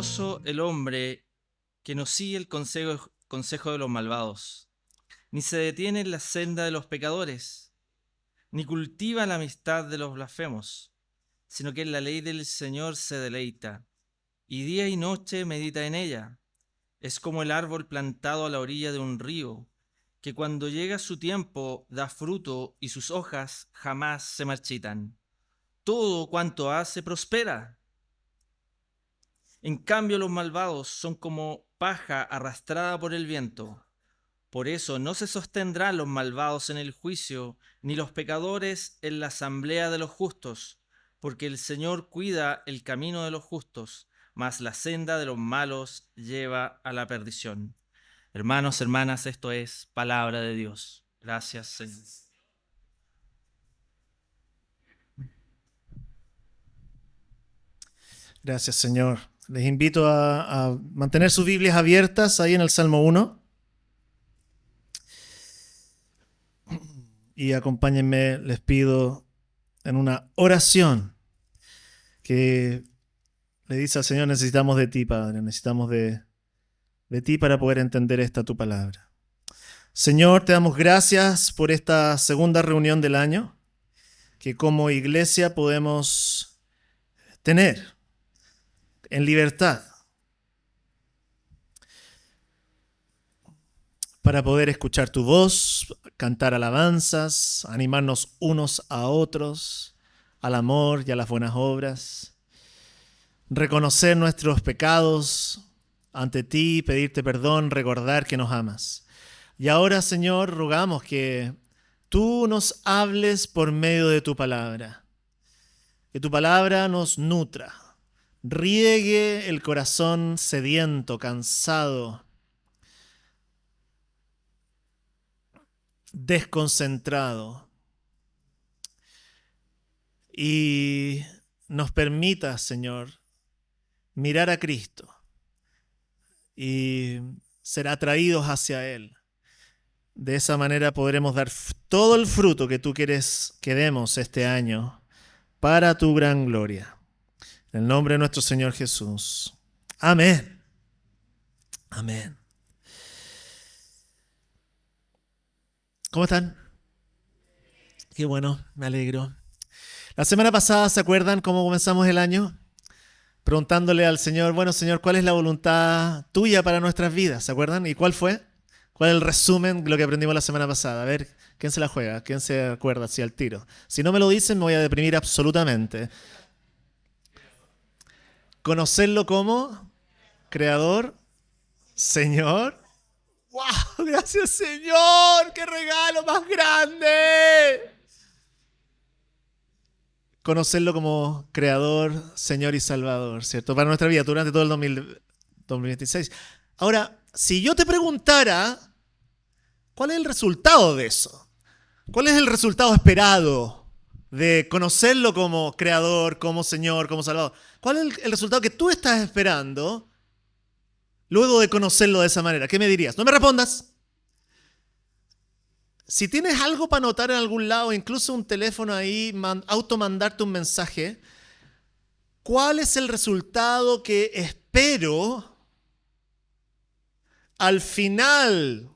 Dichoso el hombre que no sigue el consejo de los malvados, ni se detiene en la senda de los pecadores, ni cultiva la amistad de los blasfemos, sino que en la ley del Señor se deleita, y día y noche medita en ella. Es como el árbol plantado a la orilla de un río, que cuando llega su tiempo da fruto y sus hojas jamás se marchitan. Todo cuanto hace prospera. En cambio, los malvados son como paja arrastrada por el viento. Por eso no se sostendrán los malvados en el juicio, ni los pecadores en la asamblea de los justos, porque el Señor cuida el camino de los justos, mas la senda de los malos lleva a la perdición. Hermanos, hermanas, esto es palabra de Dios. Gracias, Señor. Gracias, Señor. Les invito a mantener sus Biblias abiertas ahí en el Salmo 1. Y acompáñenme, les pido, en una oración que le dice al Señor: necesitamos de ti, Padre, necesitamos de ti para poder entender esta tu palabra. Señor, te damos gracias por esta segunda reunión del año que como iglesia podemos tener en libertad para poder escuchar tu voz, cantar alabanzas, animarnos unos a otros, al amor y a las buenas obras, reconocer nuestros pecados ante ti, pedirte perdón, recordar que nos amas. Y ahora, Señor, rogamos que tú nos hables por medio de tu palabra, que tu palabra nos nutra, riegue el corazón sediento, cansado, desconcentrado, y nos permita, Señor, mirar a Cristo y ser atraídos hacia Él. De esa manera podremos dar todo el fruto que tú quieres que demos este año para tu gran gloria. En el nombre de nuestro Señor Jesús. Amén. Amén. ¿Cómo están? Qué bueno, me alegro. La semana pasada, ¿se acuerdan cómo comenzamos el año? Preguntándole al Señor, bueno, Señor, ¿cuál es la voluntad tuya para nuestras vidas? ¿Se acuerdan? ¿Y cuál fue? ¿Cuál es el resumen de lo que aprendimos la semana pasada? A ver, ¿quién se la juega? ¿Quién se acuerda así al tiro? Si no me lo dicen, me voy a deprimir absolutamente. Conocerlo como Creador, Señor. ¡Wow! ¡Gracias, Señor! ¡Qué regalo más grande! Conocerlo como Creador, Señor y Salvador, ¿cierto? Para nuestra vida durante todo el 2026. Ahora, si yo te preguntara, ¿cuál es el resultado de eso? ¿Cuál es el resultado esperado de conocerlo como Creador, como Señor, como Salvador? ¿Cuál es el resultado que tú estás esperando luego de conocerlo de esa manera? ¿Qué me dirías? No me respondas. Si tienes algo para anotar en algún lado, incluso un teléfono ahí, automandarte un mensaje, ¿cuál es el resultado que espero al final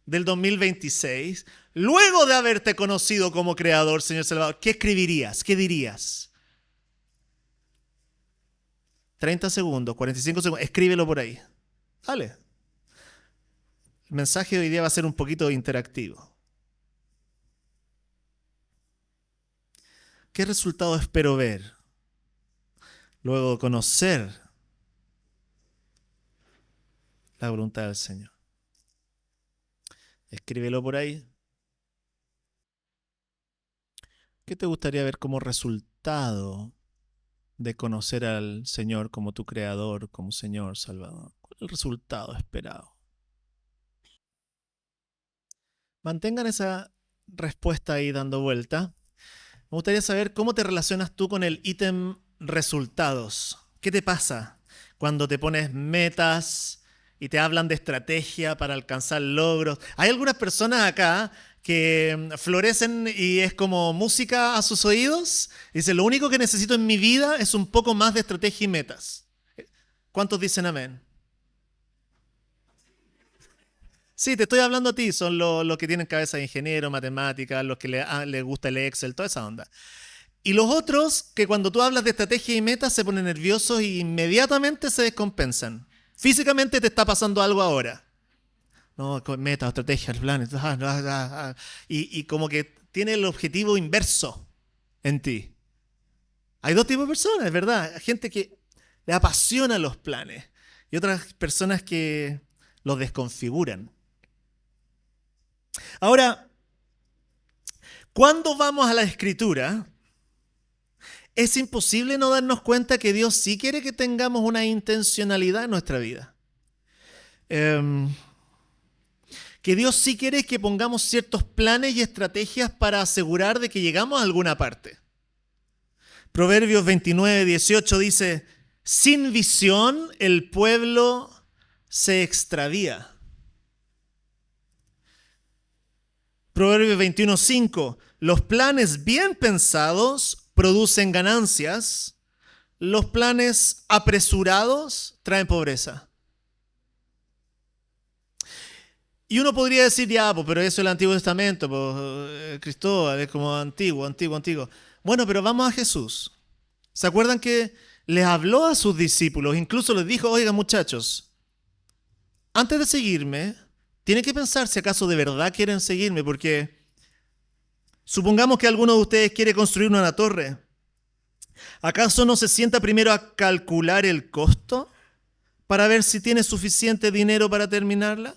del 2026, luego de haberte conocido como Creador, Señor Salvador? ¿Qué escribirías? ¿Qué dirías? 30 segundos, 45 segundos, escríbelo por ahí. Dale. El mensaje de hoy día va a ser un poquito interactivo. ¿Qué resultado espero ver luego de conocer la voluntad del Señor? Escríbelo por ahí. ¿Qué te gustaría ver como resultado de conocer al Señor como tu Creador, como Señor Salvador? ¿Cuál es el resultado esperado? Mantengan esa respuesta ahí dando vuelta. Me gustaría saber cómo te relacionas tú con el ítem resultados. ¿Qué te pasa cuando te pones metas y te hablan de estrategia para alcanzar logros? Hay algunas personas acá que florecen y es como música a sus oídos. Dicen, lo único que necesito en mi vida es un poco más de estrategia y metas. ¿Cuántos dicen amén? Sí, te estoy hablando a ti, son los que tienen cabeza de ingeniero, matemáticas, los que les gusta el Excel, toda esa onda. Y los otros que cuando tú hablas de estrategia y metas se ponen nerviosos y inmediatamente se descompensan. Físicamente te está pasando algo ahora. No, metas, estrategias, planes, y como que tiene el objetivo inverso en ti. Hay dos tipos de personas, es verdad. Hay gente que le apasiona los planes y otras personas que los desconfiguran. Ahora, cuando vamos a la Escritura, es imposible no darnos cuenta que Dios sí quiere que tengamos una intencionalidad en nuestra vida. Que Dios sí quiere que pongamos ciertos planes y estrategias para asegurar de que llegamos a alguna parte. Proverbios 29:18 dice, sin visión el pueblo se extravía. Proverbios 21:5, los planes bien pensados producen ganancias, los planes apresurados traen pobreza. Y uno podría decir, ya, pues, pero eso es el Antiguo Testamento, pues, Cristóbal, es como antiguo. Bueno, pero vamos a Jesús. ¿Se acuerdan que les habló a sus discípulos? Incluso les dijo, oigan muchachos, antes de seguirme, tienen que pensar si acaso de verdad quieren seguirme, porque supongamos que alguno de ustedes quiere construir una torre. ¿Acaso no se sienta primero a calcular el costo para ver si tiene suficiente dinero para terminarla?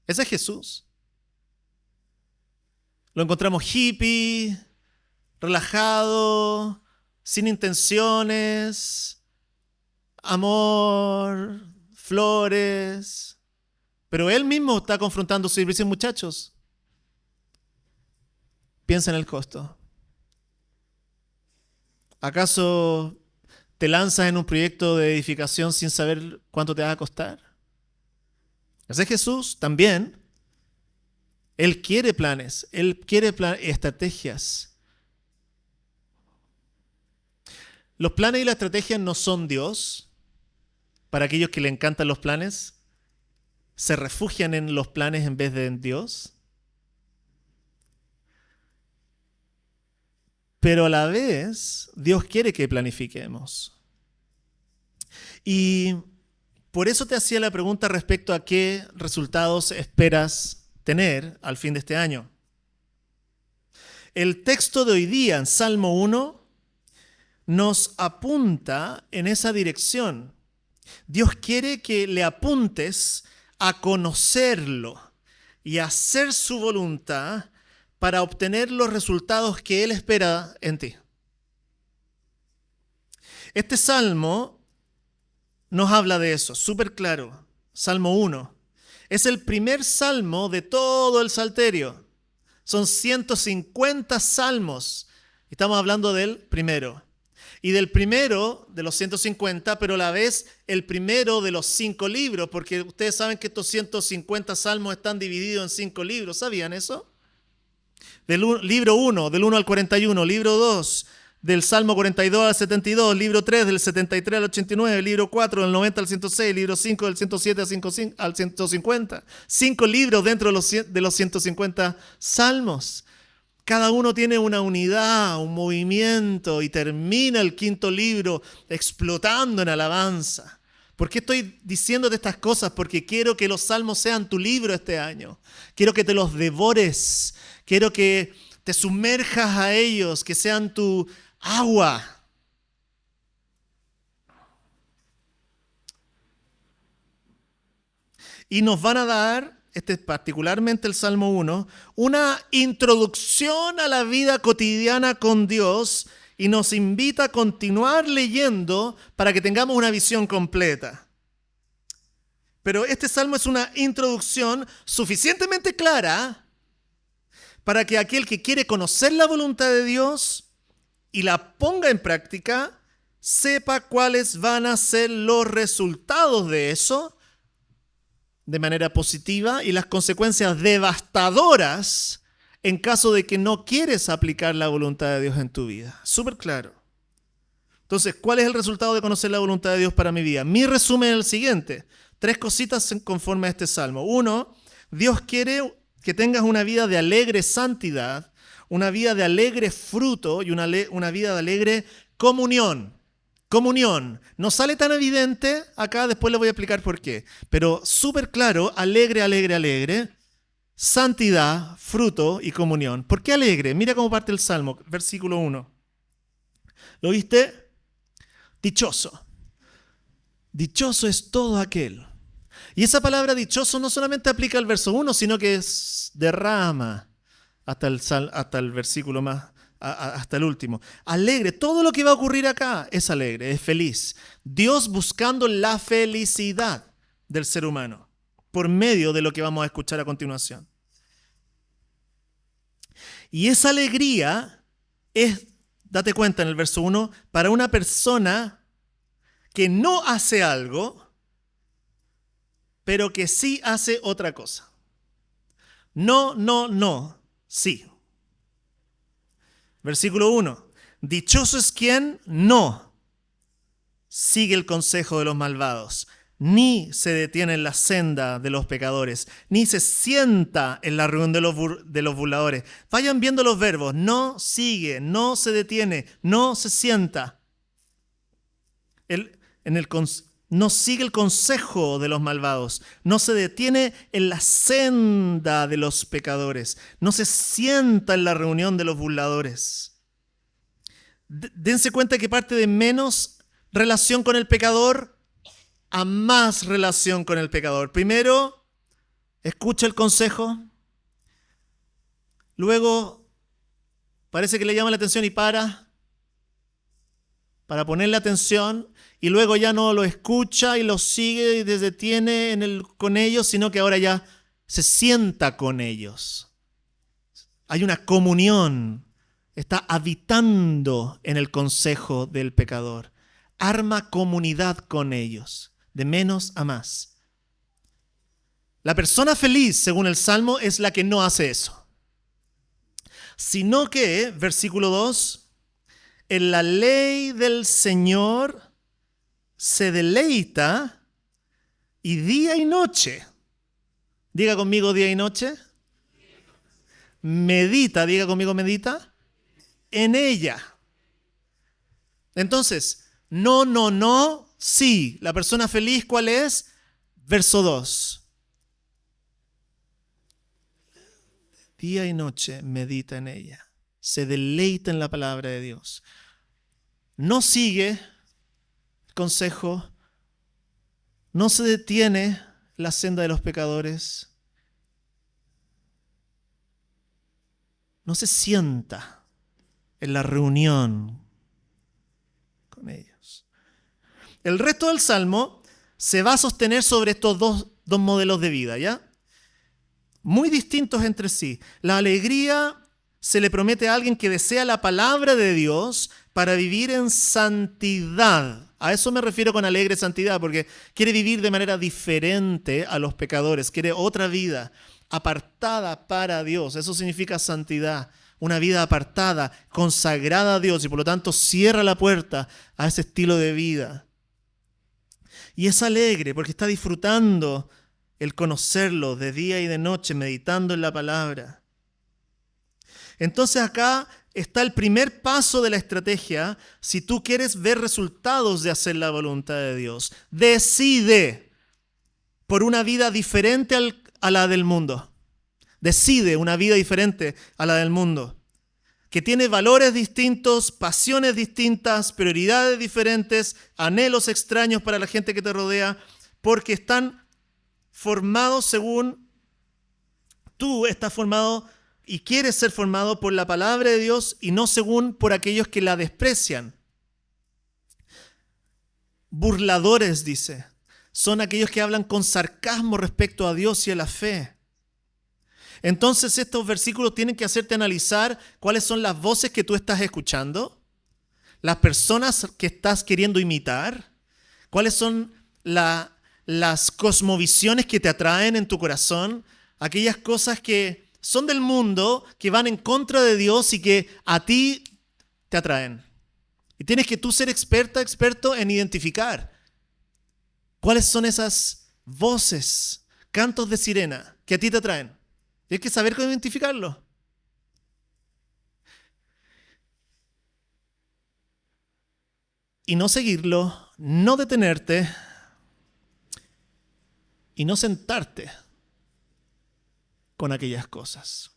Ese es Jesús. Lo encontramos hippie, relajado, sin intenciones, amor, flores. Pero él mismo está confrontando su dice, muchachos, piensa en el costo. ¿Acaso te lanzas en un proyecto de edificación sin saber cuánto te va a costar? Ese es Jesús también. Él quiere planes, Él quiere estrategias. Los planes y las estrategias no son Dios. Para aquellos que le encantan los planes, se refugian en los planes en vez de en Dios. Pero a la vez, Dios quiere que planifiquemos. Y por eso te hacía la pregunta respecto a qué resultados esperas tener al fin de este año. El texto de hoy día, en Salmo 1, nos apunta en esa dirección. Dios quiere que le apuntes a conocerlo y a hacer su voluntad para obtener los resultados que Él espera en ti. Este salmo nos habla de eso, súper claro. Salmo 1. Es el primer salmo de todo el Salterio. Son 150 salmos. Estamos hablando del primero. Y del primero de los 150, pero a la vez el primero de los 5 libros, porque ustedes saben que estos 150 salmos están divididos en 5 libros. ¿Sabían eso? Libro 1, del 1 al 41, libro 2, del Salmo 42 al 72, libro 3, del 73 al 89, libro 4, del 90 al 106, libro 5, del 107 al 150. 5 libros dentro de los 150 salmos. Cada uno tiene una unidad, un movimiento y termina el 5.º libro explotando en alabanza. ¿Por qué estoy diciéndote estas cosas? Porque quiero que los salmos sean tu libro este año. Quiero que te los devores. Quiero que te sumerjas a ellos, que sean tu agua. Y nos van a dar, particularmente el Salmo 1, una introducción a la vida cotidiana con Dios y nos invita a continuar leyendo para que tengamos una visión completa. Pero este salmo es una introducción suficientemente clara para que aquel que quiere conocer la voluntad de Dios y la ponga en práctica, sepa cuáles van a ser los resultados de eso de manera positiva y las consecuencias devastadoras en caso de que no quieres aplicar la voluntad de Dios en tu vida. Súper claro. Entonces, ¿cuál es el resultado de conocer la voluntad de Dios para mi vida? Mi resumen es el siguiente. 3 cositas conforme a este salmo. 1, Dios quiere que tengas una vida de alegre santidad, una vida de alegre fruto y una vida de alegre comunión. Comunión. No sale tan evidente acá, después les voy a explicar por qué. Pero súper claro, alegre, alegre, alegre. Santidad, fruto y comunión. ¿Por qué alegre? Mira cómo parte el Salmo, versículo 1. ¿Lo viste? Dichoso. Dichoso es todo aquel. Y esa palabra dichoso no solamente aplica al verso 1, sino que derrama hasta el versículo más, hasta el último. Alegre. Todo lo que va a ocurrir acá es alegre, es feliz. Dios buscando la felicidad del ser humano por medio de lo que vamos a escuchar a continuación. Y esa alegría es, date cuenta en el verso 1, para una persona que no hace algo, pero que sí hace otra cosa. No, sí. Versículo 1. Dichoso es quien no sigue el consejo de los malvados, ni se detiene en la senda de los pecadores, ni se sienta en la reunión de los burladores. Vayan viendo los verbos. No sigue, no se detiene, no se sienta. No sigue el consejo de los malvados, no se detiene en la senda de los pecadores, no se sienta en la reunión de los burladores. Dense cuenta que parte de menos relación con el pecador a más relación con el pecador. Primero, escucha el consejo. Luego, parece que le llama la atención y para ponerle atención. Y luego ya no lo escucha y lo sigue y se detiene con ellos, sino que ahora ya se sienta con ellos. Hay una comunión. Está habitando en el consejo del pecador. Arma comunidad con ellos. De menos a más. La persona feliz, según el Salmo, es la que no hace eso. Sino que, versículo 2, en la ley del Señor se deleita y día y noche. Diga conmigo día y noche. Medita, diga conmigo medita. En ella. Entonces, no, sí. La persona feliz, ¿cuál es? Verso 2. Día y noche medita en ella. Se deleita en la palabra de Dios. No sigue el consejo. No se detiene en la senda de los pecadores. No se sienta en la reunión con ellos. El resto del Salmo se va a sostener sobre estos dos modelos de vida, ¿ya? Muy distintos entre sí. La alegría se le promete a alguien que desea la palabra de Dios para vivir en santidad. A eso me refiero con alegre santidad, porque quiere vivir de manera diferente a los pecadores. Quiere otra vida apartada para Dios. Eso significa santidad. Una vida apartada, consagrada a Dios y por lo tanto cierra la puerta a ese estilo de vida. Y es alegre porque está disfrutando el conocerlo de día y de noche, meditando en la palabra. Entonces acá está el primer paso de la estrategia si tú quieres ver resultados de hacer la voluntad de Dios. Decide por una vida diferente a la del mundo. Decide una vida diferente a la del mundo, que tiene valores distintos, pasiones distintas, prioridades diferentes, anhelos extraños para la gente que te rodea, porque están formados según tú estás formado y quieres ser formado por la palabra de Dios y no según por aquellos que la desprecian. Burladores, dice, son aquellos que hablan con sarcasmo respecto a Dios y a la fe. Entonces estos versículos tienen que hacerte analizar cuáles son las voces que tú estás escuchando, las personas que estás queriendo imitar, cuáles son las cosmovisiones que te atraen en tu corazón, aquellas cosas que son del mundo, que van en contra de Dios y que a ti te atraen. Y tienes que tú ser experto en identificar cuáles son esas voces, cantos de sirena que a ti te atraen. Tienes que saber cómo identificarlo. Y no seguirlo, no detenerte y no sentarte con aquellas cosas.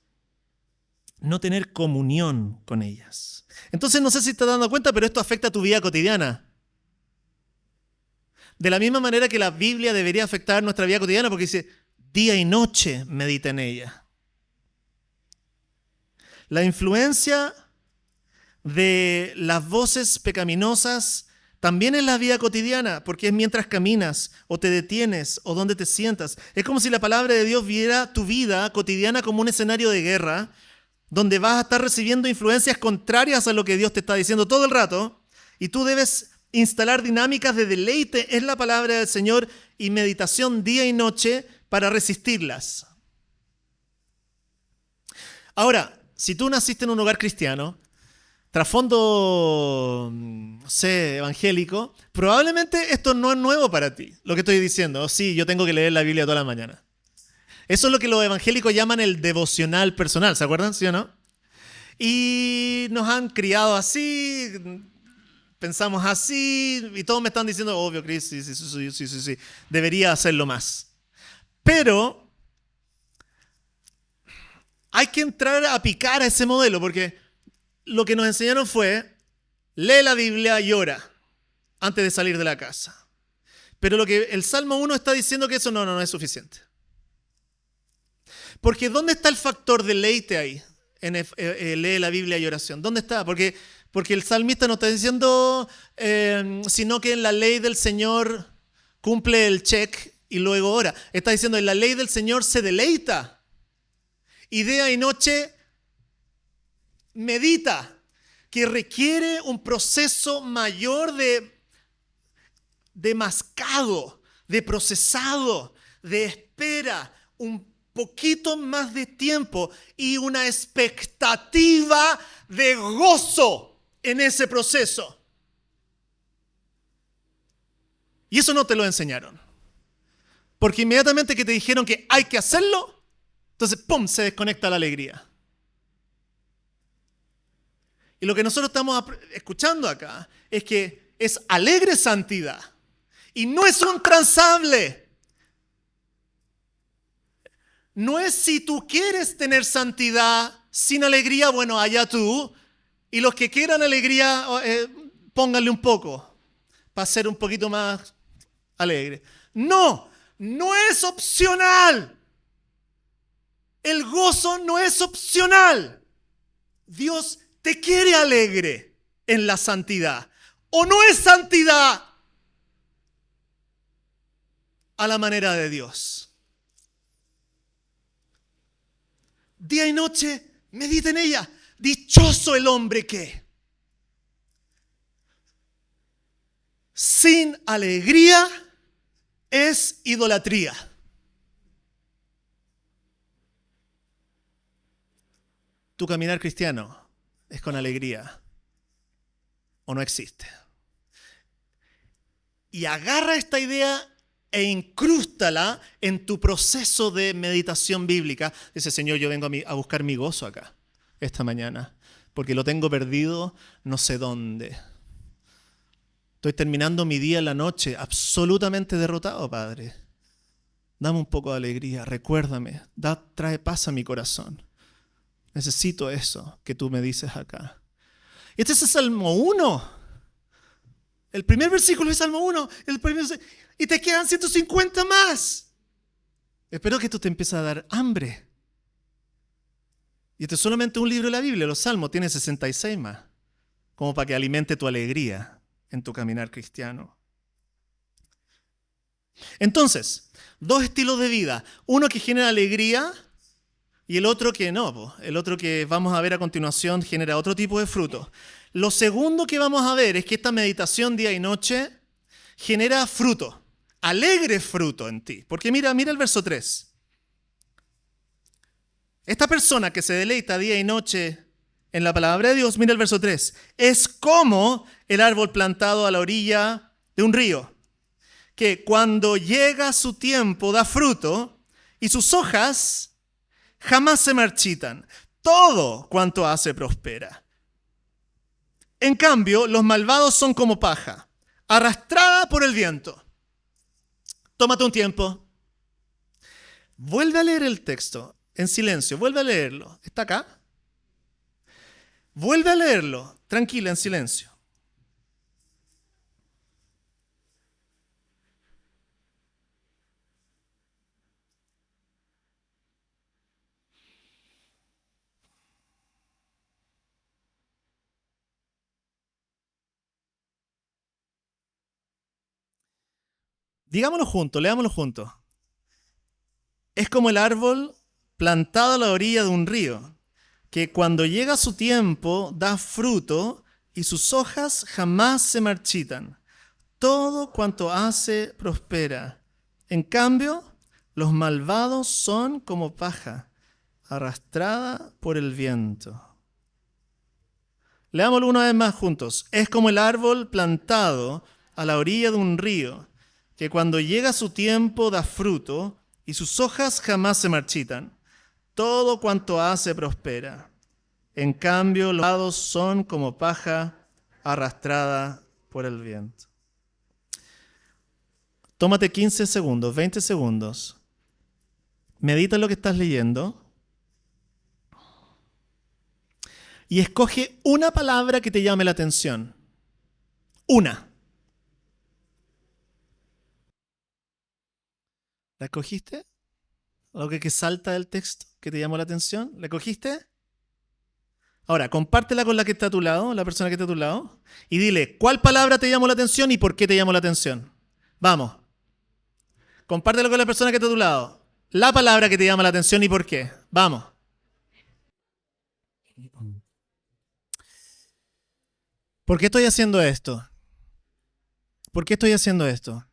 No tener comunión con ellas. Entonces no sé si te estás dando cuenta, pero esto afecta a tu vida cotidiana. De la misma manera que la Biblia debería afectar nuestra vida cotidiana, porque dice, día y noche medita en ella. La influencia de las voces pecaminosas también en la vida cotidiana, porque es mientras caminas o te detienes o donde te sientas. Es como si la palabra de Dios viera tu vida cotidiana como un escenario de guerra, donde vas a estar recibiendo influencias contrarias a lo que Dios te está diciendo todo el rato, y tú debes instalar dinámicas de deleite en la palabra del Señor y meditación día y noche para resistirlas. Ahora, si tú naciste en un hogar cristiano, trasfondo, no sé, evangélico, probablemente esto no es nuevo para ti, lo que estoy diciendo. Sí, yo tengo que leer la Biblia toda la mañana. Eso es lo que los evangélicos llaman el devocional personal, ¿se acuerdan? ¿Sí o no? Y nos han criado así, pensamos así, y todos me están diciendo, obvio, Chris, sí, debería hacerlo más. Pero hay que entrar a picar a ese modelo, porque lo que nos enseñaron fue, lee la Biblia y ora antes de salir de la casa. Pero lo que el Salmo 1 está diciendo que eso no es suficiente. Porque ¿dónde está el factor deleite ahí? En lee la Biblia y oración. ¿Dónde está? Porque el salmista no está diciendo, sino que en la ley del Señor cumple el check y luego ora. Está diciendo, en la ley del Señor se deleita. Y día y noche medita, que requiere un proceso mayor de mascado, de procesado, de espera, un poquito más de tiempo y una expectativa de gozo en ese proceso. Y eso no te lo enseñaron. Porque inmediatamente que te dijeron que hay que hacerlo, entonces ¡pum!, se desconecta la alegría. Y lo que nosotros estamos escuchando acá es que es alegre santidad. Y no es un transable. No es si tú quieres tener santidad sin alegría, bueno, allá tú. Y los que quieran alegría, pónganle un poco para ser un poquito más alegre. No es opcional. El gozo no es opcional. Dios te quiere alegre en la santidad. O no es santidad a la manera de Dios. Día y noche medita en ella. Dichoso el hombre que sin alegría es idolatría. Tu caminar cristiano es con alegría o no existe. Y agarra esta idea e incrústala en tu proceso de meditación bíblica. Dice, Señor, yo vengo a buscar mi gozo acá, esta mañana, porque lo tengo perdido no sé dónde. Estoy terminando mi día en la noche absolutamente derrotado, Padre. Dame un poco de alegría, recuérdame, trae paz a mi corazón. Necesito eso que tú me dices acá. Este es el Salmo 1. El primer versículo es Salmo 1. Y te quedan 150 más. Espero que esto te empiece a dar hambre. Y este es solamente un libro de la Biblia. Los Salmos tienen 66 más. Como para que alimente tu alegría en tu caminar cristiano. Entonces, dos estilos de vida. Uno que genera alegría y el otro que no. El otro que vamos a ver a continuación genera otro tipo de fruto. Lo segundo que vamos a ver es que esta meditación día y noche genera fruto, alegre fruto en ti. Porque mira el verso 3. Esta persona que se deleita día y noche en la palabra de Dios, mira el verso 3, es como el árbol plantado a la orilla de un río, que cuando llega su tiempo da fruto y sus hojas jamás se marchitan. Todo cuanto hace prospera. En cambio, los malvados son como paja, arrastrada por el viento. Tómate un tiempo. Vuelve a leer el texto en silencio, vuelve a leerlo. ¿Está acá? Vuelve a leerlo, tranquila, en silencio. Digámoslo juntos, leámoslo juntos. Es como el árbol plantado a la orilla de un río, que cuando llega su tiempo da fruto y sus hojas jamás se marchitan. Todo cuanto hace prospera. En cambio, los malvados son como paja, arrastrada por el viento. Leámoslo una vez más juntos. Es como el árbol plantado a la orilla de un río, que cuando llega su tiempo da fruto y sus hojas jamás se marchitan. Todo cuanto hace prospera. En cambio, los malvados son como paja arrastrada por el viento. Tómate 15 segundos, 20 segundos. Medita en lo que estás leyendo. Y escoge una palabra que te llame la atención. Una. ¿La escogiste? ¿Algo que salta del texto que te llamó la atención? ¿La escogiste? Ahora, compártela con la que está a tu lado, la persona que está a tu lado, y dile, ¿cuál palabra te llamó la atención y por qué te llamó la atención? Vamos. Compártelo con la persona que está a tu lado. La palabra que te llama la atención y por qué. Vamos. ¿Por qué estoy haciendo esto? ¿Por qué estoy haciendo esto?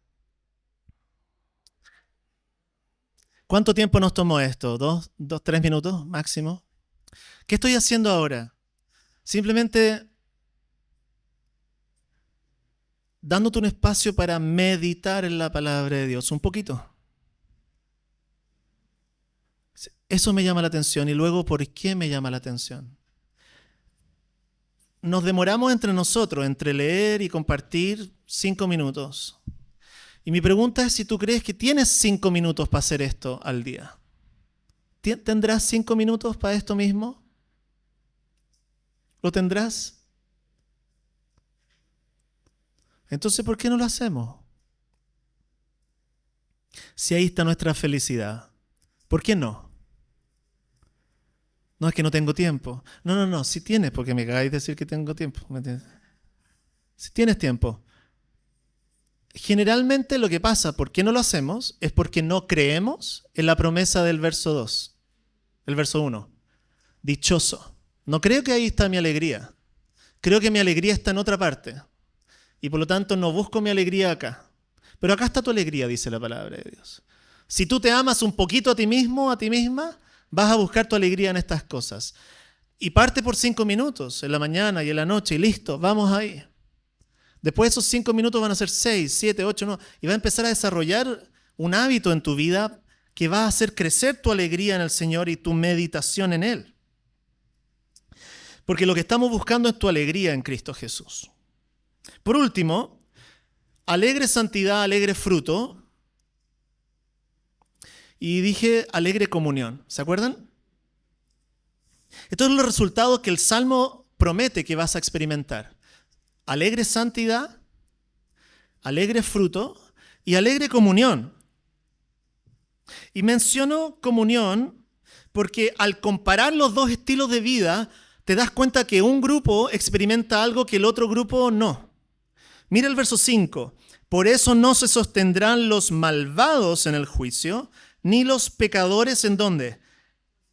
¿Cuánto tiempo nos tomó esto? ¿2, 3 minutos máximo? ¿Qué estoy haciendo ahora? Simplemente dándote un espacio para meditar en la palabra de Dios un poquito. Eso me llama la atención. Y luego, ¿por qué me llama la atención? Nos demoramos entre nosotros, entre leer y compartir 5 minutos. Y mi pregunta es si tú crees que tienes 5 minutos para hacer esto al día. ¿Tendrás 5 minutos para esto mismo? ¿Lo tendrás? Entonces, ¿por qué no lo hacemos? Si ahí está nuestra felicidad, ¿por qué no? No es que no tengo tiempo. No, si tienes, porque me cagáis de decir que tengo tiempo. ¿Me entiendes? Si tienes tiempo. Generalmente lo que pasa, ¿por qué no lo hacemos? Es porque no creemos en la promesa del verso 2, el verso 1. Dichoso. No creo que ahí está mi alegría. Creo que mi alegría está en otra parte. Y por lo tanto no busco mi alegría acá. Pero acá está tu alegría, dice la palabra de Dios. Si tú te amas un poquito a ti mismo, a ti misma, vas a buscar tu alegría en estas cosas. Y parte por 5 minutos, en la mañana y en la noche, y listo, vamos ahí. Después esos 5 minutos van a ser 6, 7, 8, 9, y va a empezar a desarrollar un hábito en tu vida que va a hacer crecer tu alegría en el Señor y tu meditación en Él. Porque lo que estamos buscando es tu alegría en Cristo Jesús. Por último, alegre santidad, alegre fruto. Y dije alegre comunión. ¿Se acuerdan? Estos son los resultados que el Salmo promete que vas a experimentar. Alegre santidad, alegre fruto y alegre comunión. Y menciono comunión porque al comparar los dos estilos de vida, te das cuenta que un grupo experimenta algo que el otro grupo no. Mira el verso 5. Por eso no se sostendrán los malvados en el juicio, ni los pecadores ¿en dónde?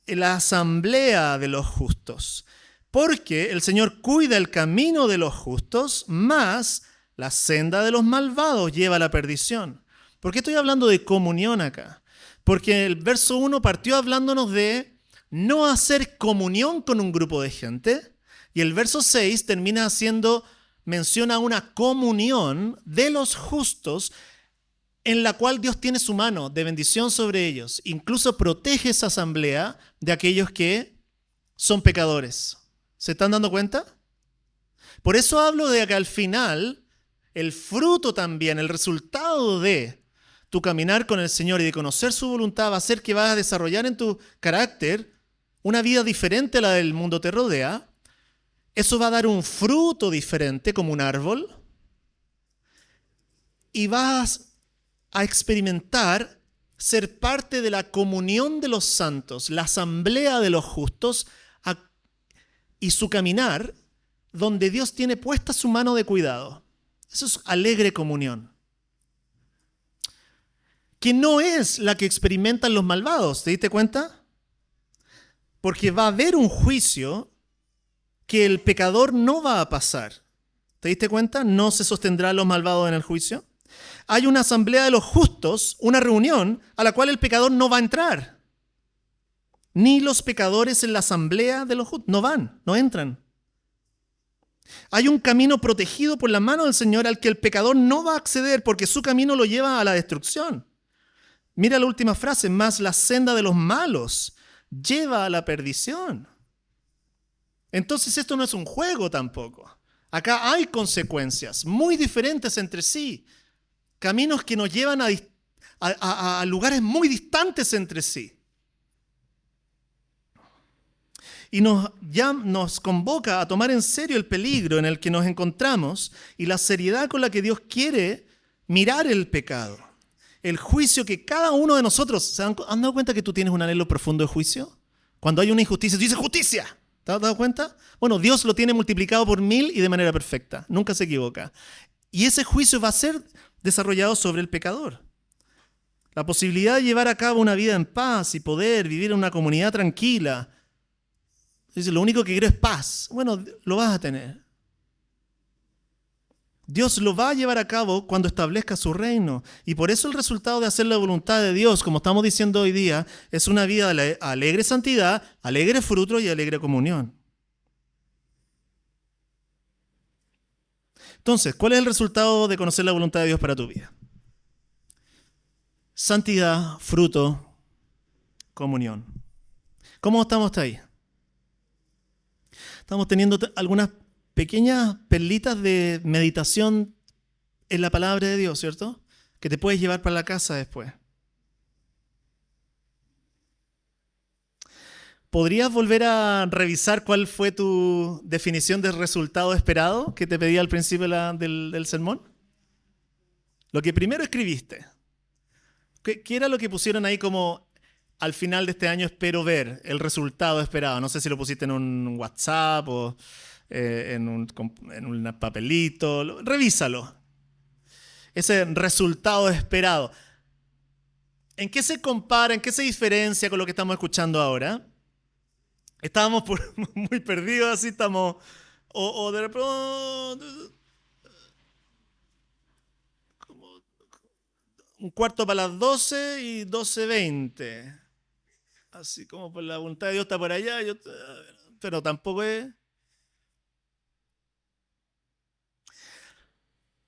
En la asamblea de los justos. Porque el Señor cuida el camino de los justos, mas la senda de los malvados lleva a la perdición. ¿Por qué estoy hablando de comunión acá? Porque el verso 1 partió hablándonos de no hacer comunión con un grupo de gente, Y el verso 6 termina haciendo mención a una comunión de los justos en la cual Dios tiene su mano de bendición sobre ellos. Incluso protege esa asamblea de aquellos que son pecadores. ¿Se están dando cuenta? Por eso hablo de que al final el fruto también, el resultado de tu caminar con el Señor y de conocer su voluntad va a ser que vas a desarrollar en tu carácter una vida diferente a la del mundo te rodea. Eso va a dar un fruto diferente como un árbol y vas a experimentar ser parte de la comunión de los santos, la asamblea de los justos y su caminar donde Dios tiene puesta su mano de cuidado. Eso es alegre comunión. Que no es la que experimentan los malvados, ¿te diste cuenta? Porque va a haber un juicio que el pecador no va a pasar. ¿Te diste cuenta? No se sostendrán los malvados en el juicio. Hay una asamblea de los justos, una reunión a la cual el pecador no va a entrar. Ni los pecadores en la asamblea de los justos. No van, no entran. Hay un camino protegido por la mano del Señor al que el pecador no va a acceder porque su camino lo lleva a la destrucción. Mira la última frase, más la senda de los malos lleva a la perdición. Entonces esto no es un juego tampoco. Acá hay consecuencias muy diferentes entre sí. Caminos que nos llevan a lugares muy distantes entre sí. Y nos convoca a tomar en serio el peligro en el que nos encontramos y la seriedad con la que Dios quiere mirar el pecado. El juicio que cada uno de nosotros... ¿Se han dado cuenta que tú tienes un anhelo profundo de juicio? Cuando hay una injusticia, tú dices ¡justicia! ¿Te has dado cuenta? Bueno, Dios lo tiene multiplicado por 1000 y de manera perfecta. Nunca se equivoca. Y ese juicio va a ser desarrollado sobre el pecador. La posibilidad de llevar a cabo una vida en paz y poder vivir en una comunidad tranquila. Dice, lo único que quiero es paz. Bueno, lo vas a tener. Dios lo va a llevar a cabo cuando establezca su reino. Y por eso el resultado de hacer la voluntad de Dios, como estamos diciendo hoy día, es una vida de alegre santidad, alegre fruto y alegre comunión. Entonces, ¿cuál es el resultado de conocer la voluntad de Dios para tu vida? Santidad, fruto, comunión. ¿Cómo estamos hasta ahí? Estamos teniendo algunas pequeñas perlitas de meditación en la palabra de Dios, ¿cierto? Que te puedes llevar para la casa después. ¿Podrías volver a revisar cuál fue tu definición de resultado esperado que te pedí al principio del sermón? Lo que primero escribiste. ¿Qué era lo que pusieron ahí como al final de este año espero ver el resultado esperado? No sé si lo pusiste en un WhatsApp o en un papelito. Revísalo. Ese resultado esperado. ¿En qué se compara, en qué se diferencia con lo que estamos escuchando ahora? Estábamos muy perdidos, así estamos... O de repente... Un cuarto para las 12 y 12:20. Así como por la voluntad de Dios está por allá, pero tampoco es...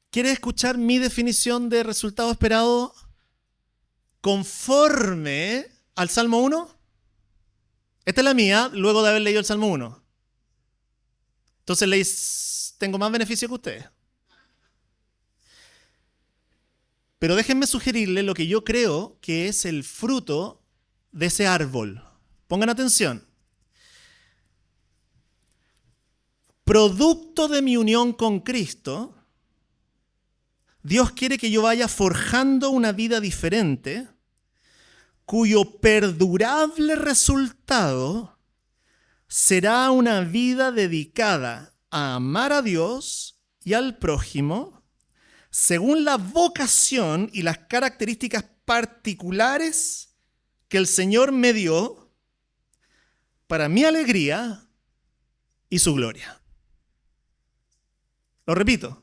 ¿Quieres escuchar mi definición de resultado esperado conforme al Salmo 1? Esta es la mía, luego de haber leído el Salmo 1. Entonces tengo más beneficio que ustedes. Pero déjenme sugerirles lo que yo creo que es el fruto de ese árbol. Pongan atención. Producto de mi unión con Cristo, Dios quiere que yo vaya forjando una vida diferente, cuyo perdurable resultado será una vida dedicada a amar a Dios y al prójimo, según la vocación y las características particulares que el Señor me dio para mi alegría y su gloria. Lo repito.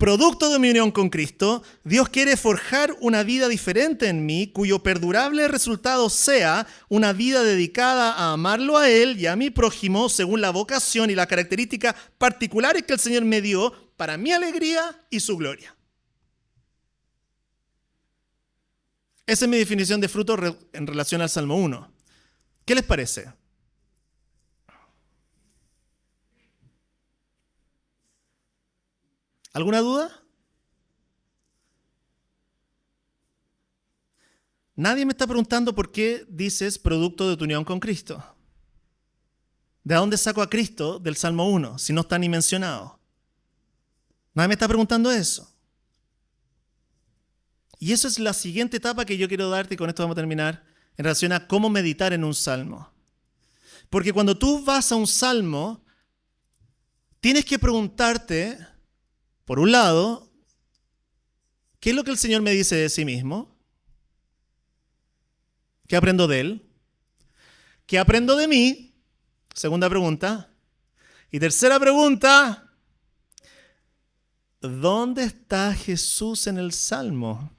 Producto de mi unión con Cristo, Dios quiere forjar una vida diferente en mí, cuyo perdurable resultado sea una vida dedicada a amarlo a Él y a mi prójimo según la vocación y las características particulares que el Señor me dio para mi alegría y su gloria. Esa es mi definición de fruto en relación al Salmo 1. ¿Qué les parece? ¿Alguna duda? Nadie me está preguntando por qué dices producto de tu unión con Cristo. ¿De dónde saco a Cristo del Salmo 1 si no está ni mencionado? Nadie me está preguntando eso. Y eso es la siguiente etapa que yo quiero darte, y con esto vamos a terminar, en relación a cómo meditar en un salmo. Porque cuando tú vas a un salmo, tienes que preguntarte, por un lado, ¿qué es lo que el Señor me dice de sí mismo? ¿Qué aprendo de Él? ¿Qué aprendo de mí? Segunda pregunta. Y tercera pregunta, ¿dónde está Jesús en el salmo?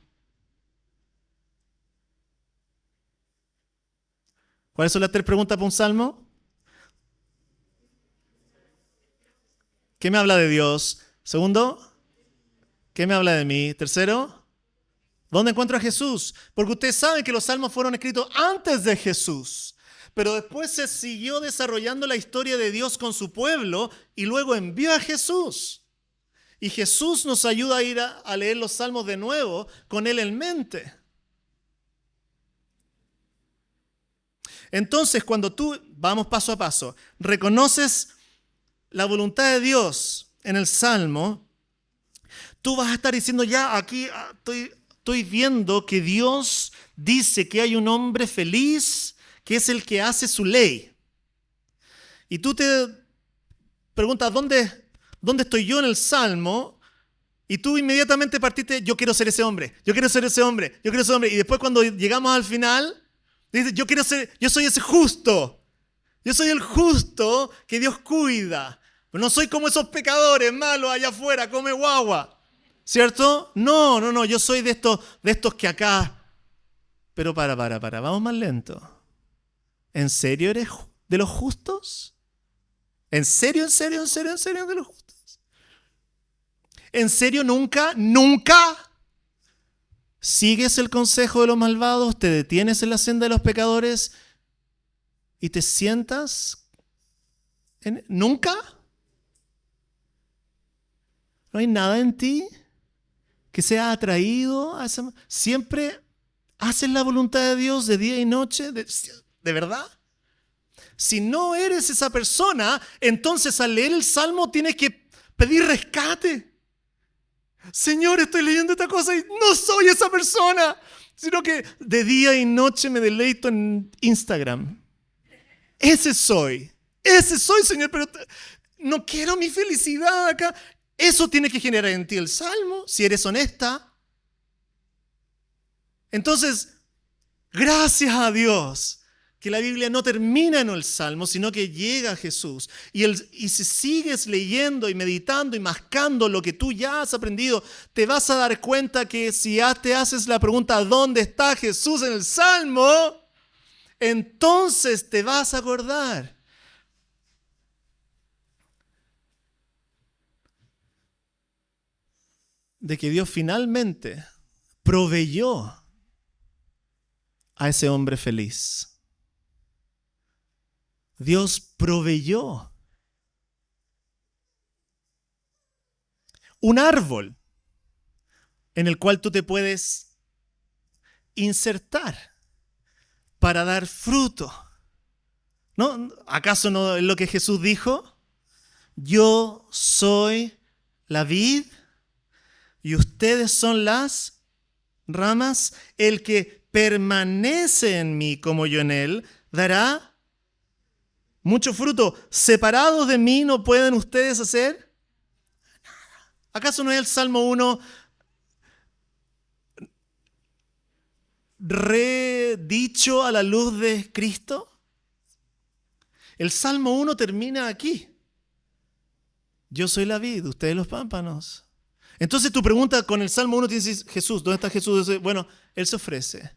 ¿Cuáles son las 3 preguntas para un salmo? ¿Qué me habla de Dios? Segundo, ¿qué me habla de mí? Tercero, ¿dónde encuentro a Jesús? Porque ustedes saben que los salmos fueron escritos antes de Jesús, pero después se siguió desarrollando la historia de Dios con su pueblo y luego envió a Jesús. Y Jesús nos ayuda a ir a leer los salmos de nuevo con Él en mente. Entonces, cuando tú, vamos paso a paso, reconoces la voluntad de Dios en el salmo, tú vas a estar diciendo, ya aquí estoy viendo que Dios dice que hay un hombre feliz que es el que hace su ley. Y tú te preguntas, ¿dónde estoy yo en el salmo? Y tú inmediatamente partiste, yo quiero ser ese hombre, yo quiero ser ese hombre, yo quiero ser ese hombre. Y después cuando llegamos al final, dices, yo soy ese justo. Yo soy el justo que Dios cuida. No soy como esos pecadores malos allá afuera, come guagua. ¿Cierto? No, yo soy de estos que acá. Pero para, vamos más lento. ¿En serio eres de los justos? ¿En serio de los justos? ¿En serio nunca sigues el consejo de los malvados, te detienes en la senda de los pecadores y te sientas ¿Nunca? ¿No hay nada en ti que sea atraído a esa? ¿Siempre haces la voluntad de Dios de día y noche? ¿De verdad? Si no eres esa persona, entonces al leer el Salmo tienes que pedir rescate. Señor, estoy leyendo esta cosa y no soy esa persona, sino que de día y noche me deleito en Instagram. Ese soy, Señor, pero no quiero mi felicidad acá. Eso tiene que generar en ti el Salmo, si eres honesta. Entonces, gracias a Dios que la Biblia no termina en el Salmo, sino que llega a Jesús. Y si sigues leyendo y meditando y mascando lo que tú ya has aprendido, te vas a dar cuenta que si ya te haces la pregunta, ¿dónde está Jesús en el Salmo? Entonces te vas a acordar de que Dios finalmente proveyó a ese hombre feliz. Dios proveyó un árbol en el cual tú te puedes insertar para dar fruto. ¿No? ¿Acaso no es lo que Jesús dijo? Yo soy la vid y ustedes son las ramas. El que permanece en mí como yo en él, dará mucho fruto. Separados de mí no pueden ustedes hacer nada. ¿Acaso no es el Salmo 1 redicho a la luz de Cristo? El Salmo 1 termina aquí. Yo soy la vid, ustedes los pámpanos. Entonces tu pregunta con el Salmo 1 tiene que decir, Jesús, ¿dónde está Jesús? Bueno, Él se ofrece.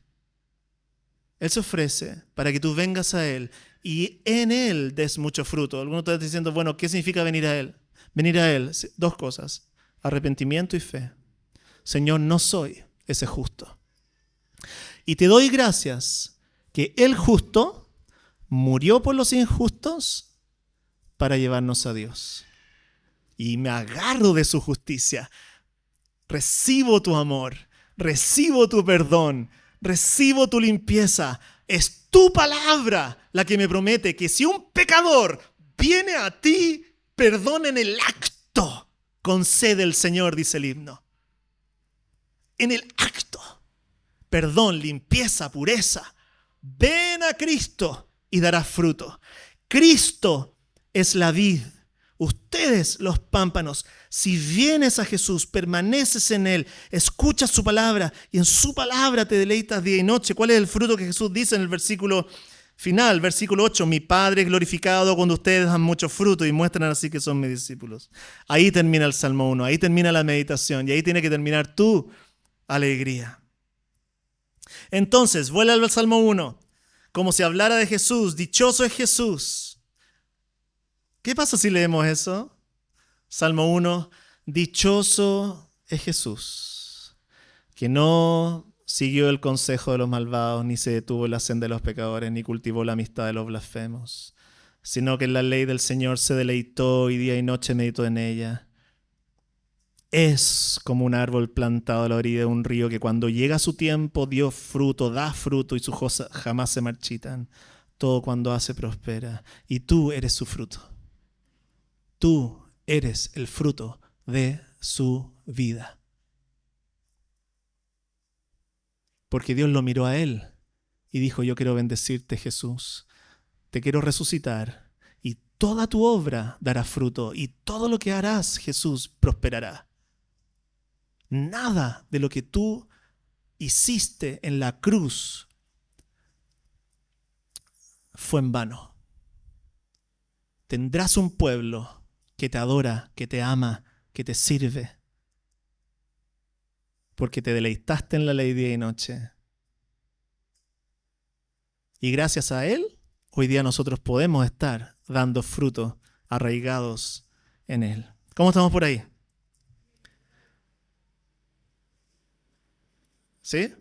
Él se ofrece para que tú vengas a Él y en Él des mucho fruto. Algunos están diciendo, bueno, ¿qué significa venir a Él? Venir a Él, dos cosas, arrepentimiento y fe. Señor, no soy ese justo. Y te doy gracias que el justo murió por los injustos para llevarnos a Dios. Y me agarro de su justicia. Recibo tu amor, recibo tu perdón, recibo tu limpieza. Es tu palabra la que me promete que si un pecador viene a ti, perdón en el acto, concede el Señor, dice el himno. En el acto. Perdón, limpieza, pureza. Ven a Cristo y darás fruto. Cristo es la vid. Ustedes los pámpanos. Si vienes a Jesús, permaneces en Él, escuchas su palabra y en su palabra te deleitas día y noche. ¿Cuál es el fruto que Jesús dice en el versículo final? Versículo 8. Mi Padre es glorificado cuando ustedes dan mucho fruto y muestran así que son mis discípulos. Ahí termina el Salmo 1, ahí termina la meditación y ahí tiene que terminar tu alegría. Entonces, vuelve al Salmo 1. Como si hablara de Jesús, dichoso es Jesús. ¿Qué pasa si leemos eso? Salmo 1, dichoso es Jesús, que no siguió el consejo de los malvados, ni se detuvo en la senda de los pecadores, ni cultivó la amistad de los blasfemos, sino que en la ley del Señor se deleitó y día y noche meditó en ella. Es como un árbol plantado a la orilla de un río que cuando llega su tiempo dio fruto, da fruto y sus hojas jamás se marchitan. Todo cuando hace prospera y tú eres su fruto. Tú eres el fruto de su vida. Porque Dios lo miró a él y dijo, yo quiero bendecirte, Jesús. Te quiero resucitar y toda tu obra dará fruto y todo lo que harás, Jesús, prosperará. Nada de lo que tú hiciste en la cruz fue en vano. Tendrás un pueblo que te adora, que te ama, que te sirve, porque te deleitaste en la ley día y noche. Y gracias a Él, hoy día nosotros podemos estar dando fruto, arraigados en Él. ¿Cómo estamos por ahí? ¿Sí?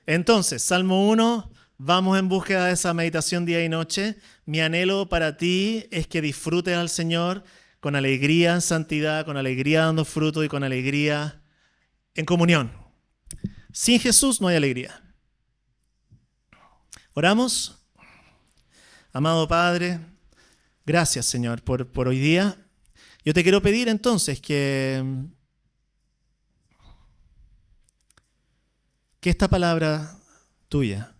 Entonces, Salmo 1, vamos en búsqueda de esa meditación día y noche. Mi anhelo para ti es que disfrutes al Señor con alegría en santidad, con alegría dando fruto y con alegría en comunión. Sin Jesús no hay alegría. Oramos. Amado Padre, gracias, Señor, por hoy día. Yo te quiero pedir entonces que esta palabra tuya,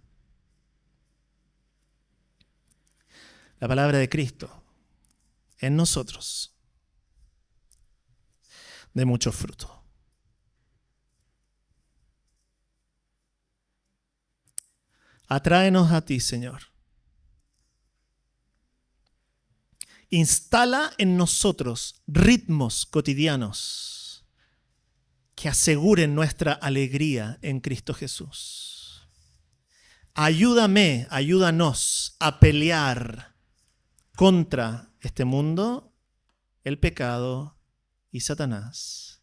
la palabra de Cristo, en nosotros, de mucho fruto. Atráenos a ti, Señor. Instala en nosotros ritmos cotidianos que aseguren nuestra alegría en Cristo Jesús. Ayúdanos a pelear contra este mundo, el pecado y Satanás.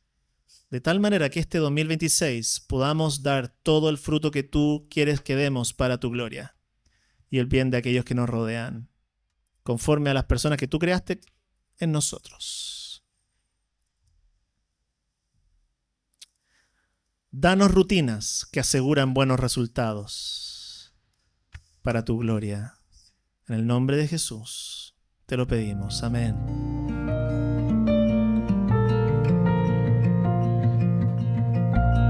De tal manera que este 2026 podamos dar todo el fruto que tú quieres que demos para tu gloria y el bien de aquellos que nos rodean, conforme a las personas que tú creaste en nosotros. Danos rutinas que aseguran buenos resultados para tu gloria. En el nombre de Jesús te lo pedimos. Amén.